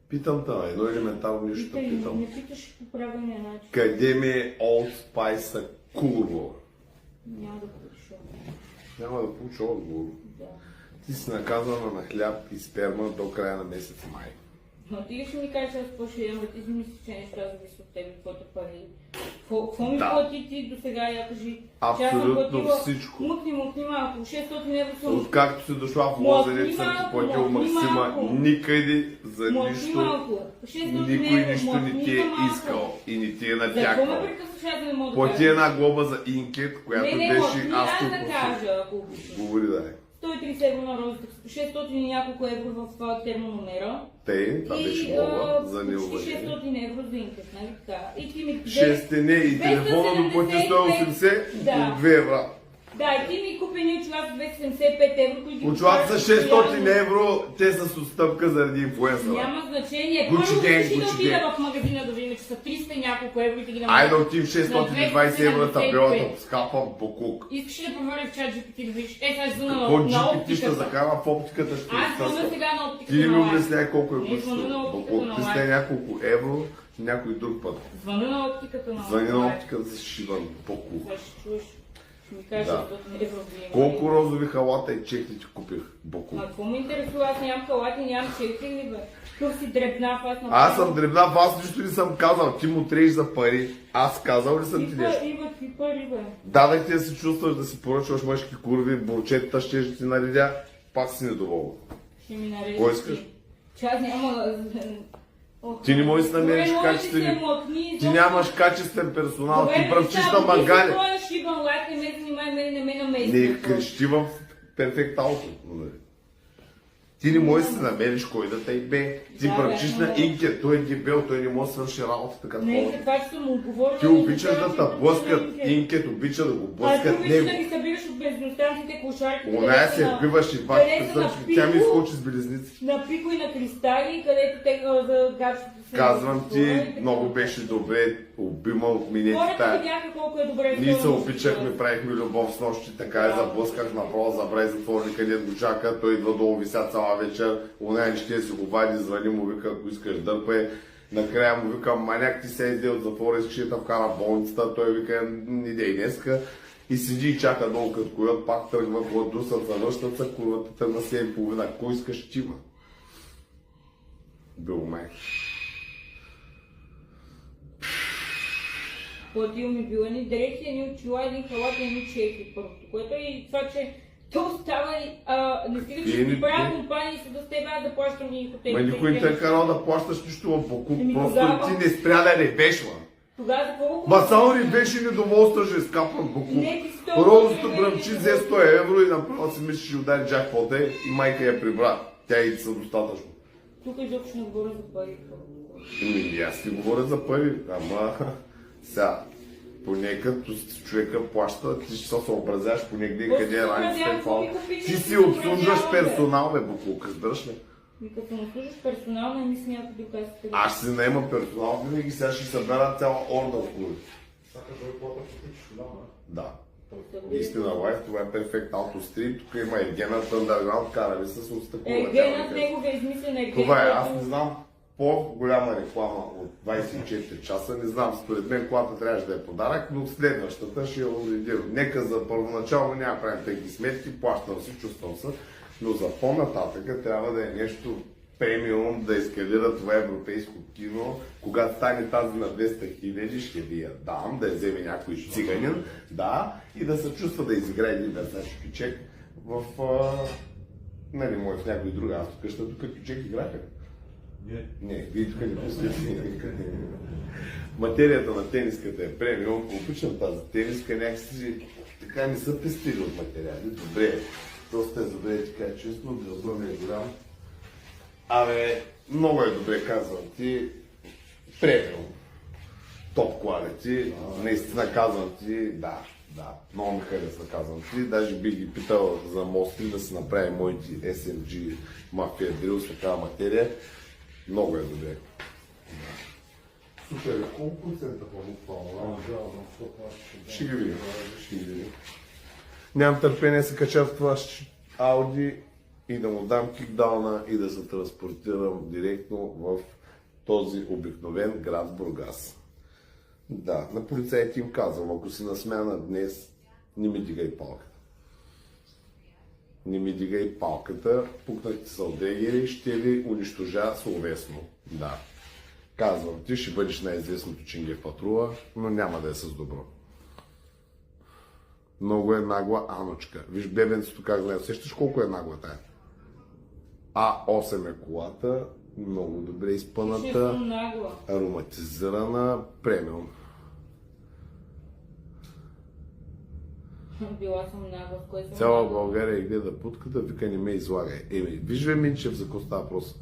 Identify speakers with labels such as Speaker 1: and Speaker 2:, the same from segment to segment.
Speaker 1: Питам те, едно елементарно нещо
Speaker 2: Питай,
Speaker 1: питам.
Speaker 2: не питаш по правилния начин.
Speaker 1: Къде ми е Old Spice курво?
Speaker 2: Няма да получиш отговор.
Speaker 1: Няма да получа отговор.
Speaker 2: Да.
Speaker 1: Ти си наказана на хляб и сперма до края на месец май.
Speaker 2: Но ти ли ще ми кажеш аз какво ще имам, ти си мислиш, че нещо аз зависи от тебе, каквото пари. Какво ми
Speaker 1: Да.
Speaker 2: плати ти до сега, я кажи?
Speaker 1: Абсолютно всичко.
Speaker 2: Мъкни малко, 600 евро съм.
Speaker 1: Откакто си дошла в Лозенец съм ти платил Максима, никъде за
Speaker 2: Мъкни
Speaker 1: нищо,
Speaker 2: малко. 600
Speaker 1: никой
Speaker 2: евро,
Speaker 1: нищо не ти е
Speaker 2: малко.
Speaker 1: искал и не ти е
Speaker 2: За какво ме
Speaker 1: натякал.
Speaker 2: прекъсваш, аз да не мога да
Speaker 1: Плати
Speaker 2: кажа?
Speaker 1: една глоба за инкет, която
Speaker 2: Не,
Speaker 1: беше
Speaker 2: мъкни, аз да
Speaker 1: толкова.
Speaker 2: кажа, ако обичаш.
Speaker 1: Говори да е.
Speaker 2: 130 евро на розата, 600 и няколко евро в термономера.
Speaker 1: Това беше глоба за
Speaker 2: почти
Speaker 1: неуважение.
Speaker 2: 600 евро за инкет, нали така? И ти ми...
Speaker 1: Шестене и телефона до плати 180
Speaker 2: Да.
Speaker 1: от 2 евро.
Speaker 2: Да, и ти ми купи един чувак за 275 евро, които...
Speaker 1: Очувак за 600 евро, те са с отстъпка заради инфлуенсъра.
Speaker 2: Няма значение.
Speaker 1: Гучи
Speaker 2: Първо
Speaker 1: ден,
Speaker 2: реши да
Speaker 1: Гучи
Speaker 2: отида
Speaker 1: ден.
Speaker 2: в магазина да видим, че са 300 и няколко евро и ти ги
Speaker 1: Айде да
Speaker 2: намеря.
Speaker 1: отидем 620 евро на табелата, скапам буклук.
Speaker 2: Искаш ли да проверя в чат GPT да видиш? Сега звъна
Speaker 1: Какво
Speaker 2: на
Speaker 1: GPT ще
Speaker 2: оптиката.
Speaker 1: закара в оптиката, ще
Speaker 2: Аз звъна
Speaker 1: изтъсва.
Speaker 2: сега на оптиката
Speaker 1: Ти ли ми
Speaker 2: на лайф.
Speaker 1: обясняй колко е
Speaker 2: Не, звъна на
Speaker 1: коштува?
Speaker 2: оптиката на
Speaker 1: Ти сте
Speaker 2: лайф.
Speaker 1: няколко евро, някой друг път.
Speaker 2: Звъна на оптиката на
Speaker 1: Звъни на
Speaker 2: лайф.
Speaker 1: оптиката за шиван, буклук.
Speaker 2: Това ще чуеш. Ще ми кажеш
Speaker 1: Да.
Speaker 2: 600 евро взимай.
Speaker 1: Колко розови халата и чехли ти купих, буклук?
Speaker 2: Ма какво ме интересува? Аз нямам халати, нямам чехли ли бе? Къв си дребнав, аз на...
Speaker 1: Аз съм дребнав, аз нищо не съм казал, ти му трееш за пари. Аз казал ли съм ти нещо?
Speaker 2: Какви пари бе?
Speaker 1: Дадах ти да се чувстваш да си поръчваш мъжки курви, бурчетата ще ти наредя, пак си недоволен.
Speaker 2: Ще ми нарежеш.
Speaker 1: Кой искаш?
Speaker 2: Че аз няма...
Speaker 1: Ти не можеш да намериш качествени... Ти нямаш качествен персонал, ти бръмчиш на мангали.
Speaker 2: Той е шибан лайк, не ме занимай, не ме намеси.
Speaker 1: Не крещи в перфект ауто. Ти не можеш да си намериш кой да те бе. Ти
Speaker 2: Да,
Speaker 1: бръмчиш
Speaker 2: бе,
Speaker 1: на
Speaker 2: но-
Speaker 1: инкет, той е дебел, той не може да свърши работата като
Speaker 2: Не, за
Speaker 1: хората.
Speaker 2: това, че съм му отговорила...
Speaker 1: Ти обичаш да те блъскат, инкет обича да го
Speaker 2: А ти
Speaker 1: блъскат
Speaker 2: обичаш да
Speaker 1: него.
Speaker 2: ги събираш от бензиностанциите клошарки.
Speaker 1: Оная се биваш и
Speaker 2: където
Speaker 1: ваките
Speaker 2: са на
Speaker 1: съчки, тя ми
Speaker 2: пико,
Speaker 1: изкочи с белезници.
Speaker 2: На пико и на кристали, където те за гачите се...
Speaker 1: Казвам ти,
Speaker 2: и така.
Speaker 1: много беше добре, обимал минете
Speaker 2: Хората
Speaker 1: тая.
Speaker 2: видяха колко е добре.
Speaker 1: Ние се
Speaker 2: второ
Speaker 1: обичахме, правихме любов с нощи, така я заблъсках направо, забрай затворника, където го чака, той идва долу, вися цяла вечер, оная ще си го вади, звъни му, вика, ако искаш дърпай. Накрая му викам, маняк, ти се иде от затвора, искаш да вкара в болницата, той вика, не дей днеска. И седи и чака долу като койот, пак тръгва, гладусът за връщат курвата тръгна 7:30. Кой искаш ти, ма? Бил май.
Speaker 2: Платил ми бил едни дрехи, едни очила, един халат и едни чеки първото, което е и това, че то става и не стига, че ти правя компания и седа с теб, аз да плащам и хотели.
Speaker 1: Ма никой не те е карал да плащаш нищо в покуп,
Speaker 2: Еми,
Speaker 1: просто
Speaker 2: тогава-
Speaker 1: ти не спря да ребеш, ма.
Speaker 2: Тогава за какво го
Speaker 1: Ма само ребеш и недоволстваш, скапан покуп.
Speaker 2: Не, ти сто-
Speaker 1: Розото бръмчи, взе 100 евро и направо си мислиш, че удари джакпота и майка я прибра. Тя и са достатъчно.
Speaker 2: Тук изобщо не говоря за пари.
Speaker 1: Ами, аз ти говоря за пари, ама сега. Поне като човека плаща, ти ще се съобразяваш понегде къде е раницата и това. Ти си обслужваш персонал, бе, буклук, разбираш ли?
Speaker 2: И като му служиш персонал, не ми смята до касата.
Speaker 1: Аз ще си наема персонал, винаги сега ще събера цяла орда в клуби. Да. Истина лайф, това е перфект аутострим, тук има Ергенът Underground, карали с отстъкова.
Speaker 2: Ергенът, неговия измислен Ерген.
Speaker 1: Това е, аз не знам по-голяма реклама от 24 часа, не знам, според мен колата трябваше да е подарък, но следващата ще я уредим. Нека за първоначално няма правим тези сметки, плащам си, чувствам се, но за по-нататъка трябва да е нещо премиум, да ескалира това европейско кино. Когато стане тази на 200 000, ще ви я дам, да я вземе някой циганин, да, и да се чувства да изиграе един версачки чек в, нали, мой в някой друг, аз тук ще тук чек играха. Не, вие тук не пускате. Материята на тениската е премиум, обичам тази тениска, някакси така не са пестили от материали. Добре, доста е добре, така честно, дълбо ми е голям. Абе, много е добре, казвам ти, премиум. Топ quality, наистина казвам ти, да, много ми харесва, казвам ти, даже бих ги питал за мостри да си направи моите SMG Mafia Drill с такава материя. Много е добре. Супер, колко процента по-буквално? Ще ги видим. Нямам търпение да се кача в това Ауди и да му дам кикдауна и да се транспортирам директно в този обикновен град Бургас. Да, на полицаите им казвам, ако си на смяна днес, не ми дигай палката. Не ми дигай палката, пукнахте се от ДГР, ще ви унищожа словесно. Да. Казвам, ти ще бъдеш най-известното ченге в патрула, но няма да е с добро. Много е нагла Аночка. Виж бебенцето как гледа. Сещаш колко е нагла тая? А8 е колата, много добре изпъната, ароматизирана, премиум.
Speaker 2: Била съм нагла, с кой съм
Speaker 1: Цяла
Speaker 2: нагла?
Speaker 1: България гледа путката, вика не ме излагай. Виж бе, Минчев, за какво става въпрос?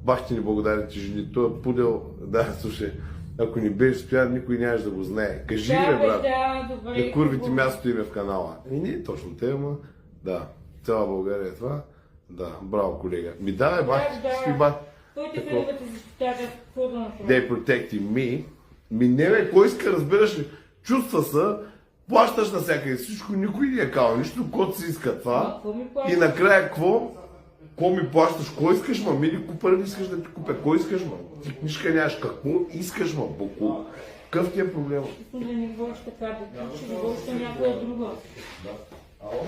Speaker 1: Бах ти неблагодарните жени, той е пудел, да, слушай, ако не беше стоян, никой нямаше да го знае. Кажи
Speaker 2: Да,
Speaker 1: бе, брат,
Speaker 2: да, добре.
Speaker 1: да курвите мястото им е в канала. Не е точно те, ама да, цяла България е това. Да, браво колега. Ми давай, бах, спи бах.
Speaker 2: Той те трябва да те защитава, какво да направи?
Speaker 1: They protecting me. Ми не бе, кой иска, разбираш ли? Чувства се, плащаш на всякъде всичко, никой не е казал нищо, който си иска това. И накрая какво? Какво ми плащаш? Кой искаш, ма? Мили купър не искаш да ти купя. Кой искаш, ма? Ти книжка нямаш. Какво искаш, ма? Боку. Какъв ти е проблема?
Speaker 2: Искам да не говориш така, да ти, че говориш на някоя друга.
Speaker 1: Да. Ало?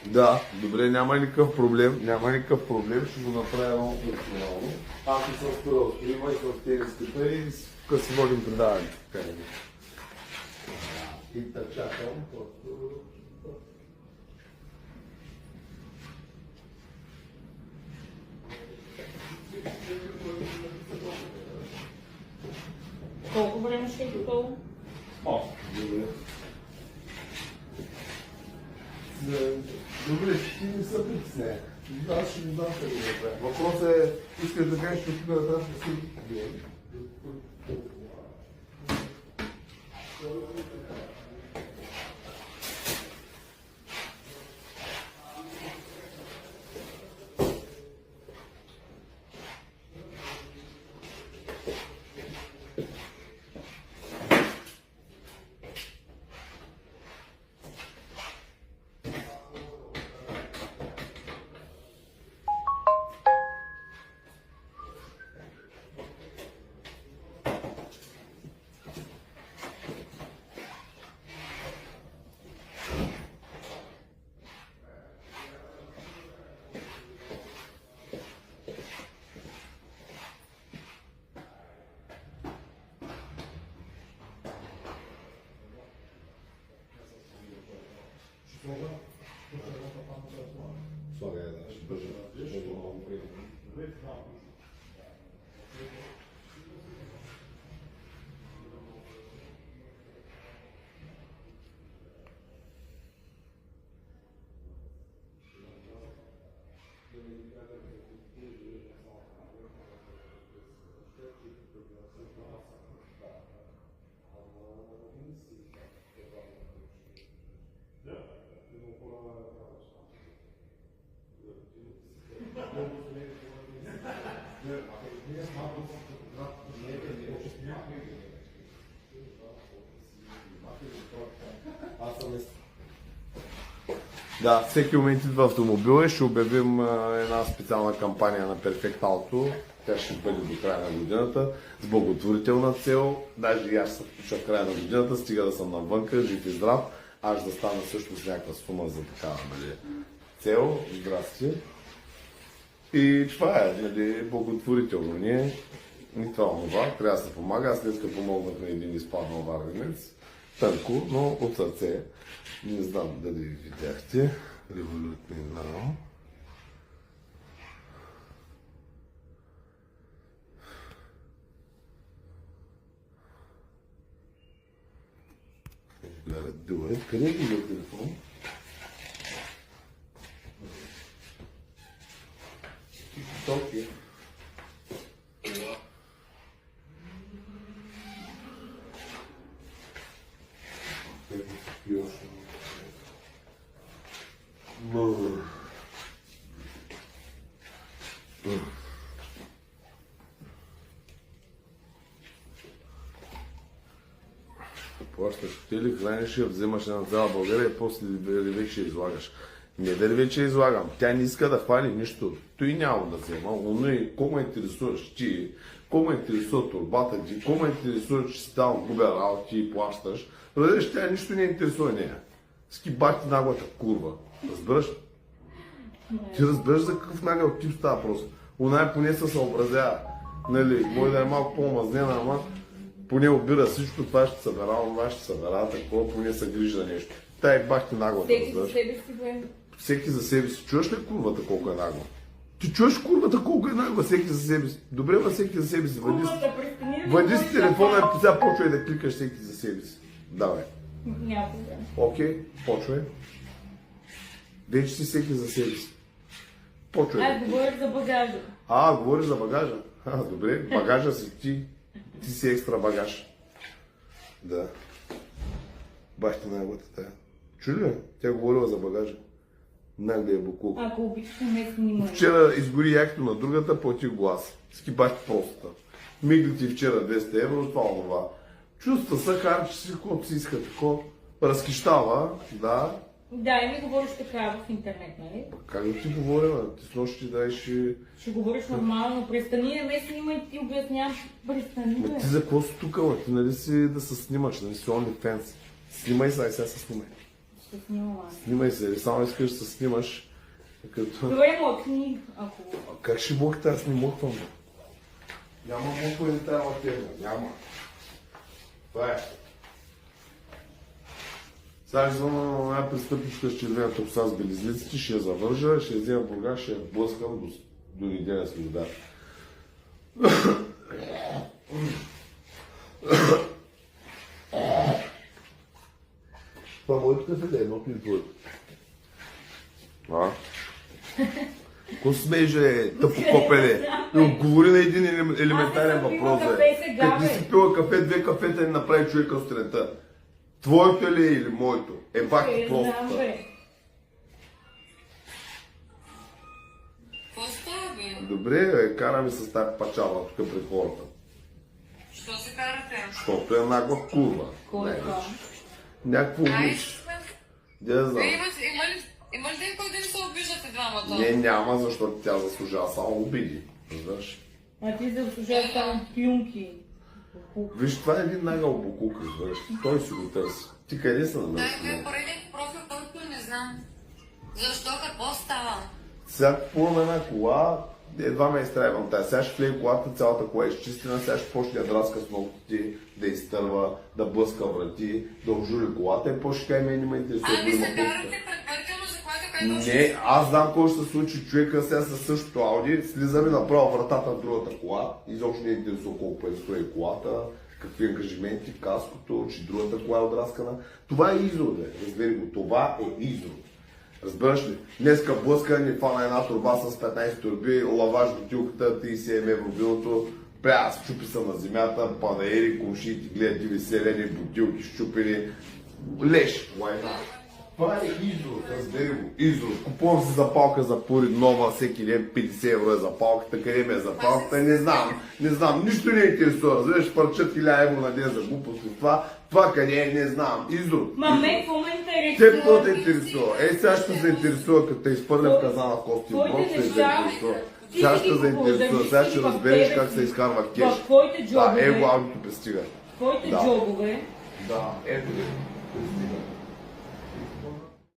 Speaker 1: Да, добре, няма никакъв проблем, ще го направя много персонално. Аз не съм спирал с прима и с тениската и тук си водим предаване. И да чакам,
Speaker 2: Колко време ще е готово?
Speaker 1: Добре. Добре, ти не се притесняй. Аз ще ви дам как да направя. Въпросът е, искаш да кажеш, че тук да трябва да си... Слагай, да, ще бъжа. Ще бъжа много приятно. Да, всеки момент идва автомобила и ще обявим една специална кампания на Perfect Auto. Тя ще бъде до края на годината с благотворителна цел. Даже и аз се включа в края на годината, стига да съм навънка, жив и здрав. Аз да стана също с някаква сума за такава цел. Здрасти. И това е, благотворително. Ние ни това онова, трябва да се помага. Аз днеска помогнах на един изпаднал варвенец. Тънко, но от сърце. Не знам дали видяхте. Револютни нао. Къде е телефон? Токи. Плащаш хотели, храниш я, вземаш на цяла България и после вече излагаш. Не да вече излагам. Тя не иска да хвали нищо. Той няма да взема. Оно и колко ме интересуваш ти, колко ме интересува турбата ти, колко ме интересува, че си там губя работи и плащаш. Разбираш, тя нищо не интересува нея. Ски бати наглата курва. Разбираш? Ти разбираш за какъв нагъл тип става просто. Она поне се съобразява. Нали, може да е малко по-мазнена, ама поне обира всичко, това ще събера, това ще събера, такова, поне се грижи за нещо. Тай бахте наглата,
Speaker 2: Всеки за себе си, бе.
Speaker 1: Всеки за себе си. Чуваш ли курвата колко е нагла? Ти чуваш курвата колко е нагла, всеки за себе си. Добре, ма всеки за себе си. Въди си телефона и сега почвай да кликаш всеки за себе си. Давай.
Speaker 2: Няма проблем.
Speaker 1: Окей, почвай. Вече си всеки за себе си. Почвай.
Speaker 2: Аз говоря за багажа.
Speaker 1: Говориш за багажа? Добре, багажа си ти. Ти си екстра багаж. Да. Баща наглата тая. Чули ли? Тя говорила за багажа. Нагля е буклук.
Speaker 2: Ако обичате, не снимай.
Speaker 1: Вчера изгори якито на другата, платих глас. Ски баща простата. Мигли ти вчера 200 евро, това онова. Чувства се, харчи си, колко си иска тако. Разхищава, да.
Speaker 2: Да, и ми говориш така в интернет, нали?
Speaker 1: Как да ти говоря, ти с нощи ти даеш и...
Speaker 2: Ще говориш нормално. Престани, не ме снимай, ти обясняваш. Престани, бе.
Speaker 1: Ти за какво си тука, бе? Ти нали си да се снимаш, нали си OnlyFans. Снимай се, сега се снимай.
Speaker 2: Ще снимам аз.
Speaker 1: Снимай се, или само искаш да се снимаш. Като...
Speaker 2: Добре, мокни, ако...
Speaker 1: Как ще мокта, аз не моквам. Няма мокване тази тема, няма. Това е. Сега ще звъна на една престъпничка с червената коса с белезниците, ще я завържа, ще я взема бургаш, ще я блъскам до неделя с вода. Това моето кафе да е едното и твоето. Ко смееш, тъпо копеле? И отговори на един елементарен въпрос. Като си пила кафе, 2 кафета и направи човека сутринта. Твоето ли е или моето? Бах ти просто.
Speaker 3: Какво става, бе?
Speaker 1: Добре, караме с тази пачала тук пред хората.
Speaker 3: Що се карате?
Speaker 1: Защото е нагла курва.
Speaker 2: Кой е това?
Speaker 1: Някакво обич. Да знам.
Speaker 3: Има ли ден, който да не се обиждате двамата?
Speaker 1: Не, няма, защото тя заслужава само обиди. Разбираш?
Speaker 2: А ти заслужава само плюнки.
Speaker 1: Виж, това е един нагъл букук, разбираш. Той си го търси. Ти къде се намериш?
Speaker 3: Дай ме пореден профил, който не знам. Защо, какво става?
Speaker 1: Сега купувам една кола, едва ме изтребвам тая. Сега ще влезе колата, цялата кола е изчистена, сега ще почне да драска с ногтите, да изтърва, да блъска врати, да ожули колата и после ще не ме интересува.
Speaker 3: Ами се карате предварително за колата, която
Speaker 1: Не, аз знам какво ще се случи. Човека сега със същото Ауди, слизаме направо вратата на другата кола, изобщо не е интересува колко е стои колата, какви ангажименти, каското, че другата кола е отраскана. Това е изрод, разбери го, това е изрод. Разбираш ли? Днеска блъска ни фана една турба с 15 турби, лаваш бутилката, 37 евро билото, пря, щупи се на земята, панаери, комшиите гледат диви селени, бутилки щупени, леш, лайна. Това е изрод, разбери го, изрод. Купувам си запалка за пури нова, всеки ден 50 евро е запалката, къде ме е запалката, не знам, нищо не интересува, разбираш, парчат 1000 евро на ден за глупост от това къде е, не знам, изрод.
Speaker 2: Ма мен какво ме интересува?
Speaker 1: Теб какво те интересува? Сега ще се заинтересува, като те изпърля в казана в кости, просто се заинтересува. Сега ще се заинтересува, сега ще разбереш как се изкарва кеш.
Speaker 2: В твоите джобове.
Speaker 1: Да, его аудито пристига.
Speaker 2: В твоите джобове.
Speaker 1: Да, ето ли, пристига.